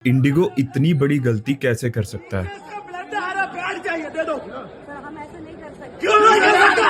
Indigo इतनी बड़ी गलती कैसे कर सकता है? सर हम ऐसे नहीं कर सकते। क्यों नहीं कर सकते?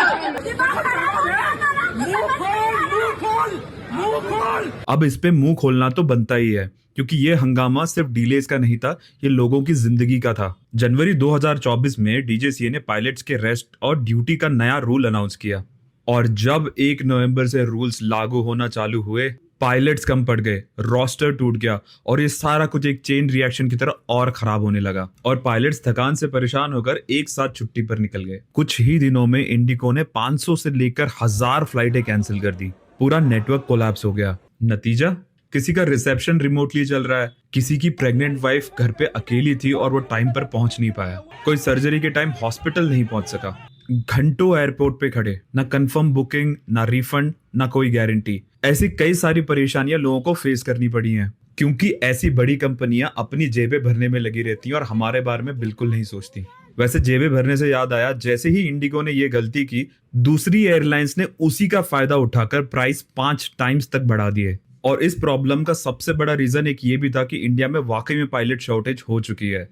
मुंह खोल। अब इस पे मुंह खोलना तो बनता ही है, क्योंकि ये हंगामा सिर्फ डीलेज का नहीं था, ये लोगों की जिंदगी का था। जनवरी 2024 में डीजीसीए ने पायलट्स के रेस्ट और ड्यूटी का नया रूल अनाउंस किया, और जब 1 नवंबर से रूल्स लागू होना चालू हुए, पायलट्स कम पड़ गए, रोस्टर टूट गया, और ये सारा कुछ एक चेन रिएक्शन की तरह और खराब होने लगा, और पायलट्स थकान से परेशान होकर एक साथ छुट्टी पर निकल गए। कुछ ही दिनों में इंडिगो ने 500 से लेकर 1000 फ्लाइटें कैंसिल कर दी। पूरा नेटवर्क कोलैप्स हो गया। नतीजा, किसी का रिसेप्शन रिमोटली चल रहा है, किसी की प्रेग्नेंट वाइफ घर पे अकेली थी और वो टाइम पर पहुंच नहीं पाया, कोई सर्जरी के टाइम हॉस्पिटल नहीं पहुंच सका, घंटों एयरपोर्ट पे खड़े, ना कंफर्म बुकिंग, ना रिफंड, ना कोई गारंटी। ऐसी कई सारी परेशानियां लोगों को फेस करनी पड़ी हैं, क्योंकि ऐसी बड़ी कंपनियां अपनी जेबें भरने में लगी रहती हैं और हमारे बारे में बिल्कुल नहीं सोचती। वैसे जेबें भरने से याद आया, जैसे ही इंडिगो ने ये गलती की, दूसरी एयरलाइंस ने उसी का फायदा उठाकर प्राइस 5 टाइम्स तक बढ़ा दिए। और इस प्रॉब्लम का सबसे बड़ा रीजन एक ये भी था कि इंडिया में वाकई में पायलट शॉर्टेज हो चुकी है।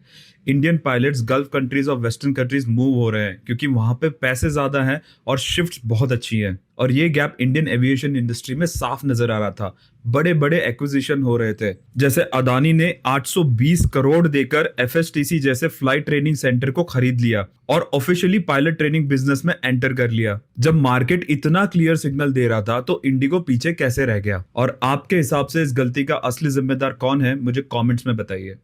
इंडियन पायलट्स गल्फ कंट्रीज और वेस्टर्न कंट्रीज मूव हो रहे हैं, क्योंकि वहां पे पैसे ज्यादा हैं और शिफ्ट्स बहुत अच्छी हैं। और ये गैप इंडियन एविएशन इंडस्ट्री में साफ नजर आ रहा था। बड़े बड़े एक्विजिशन हो रहे थे, जैसे अदानी ने 820 करोड़ देकर एफएसटीसी जैसे फ्लाइट ट्रेनिंग सेंटर को खरीद लिया और ऑफिशियली पायलट ट्रेनिंग बिजनेस में एंटर कर लिया। जब मार्केट इतना क्लियर सिग्नल दे रहा था, तो इंडिगो पीछे कैसे रह गया? और आपके हिसाब से इस गलती का असली जिम्मेदार कौन है, मुझे कमेंट्स में बताइए।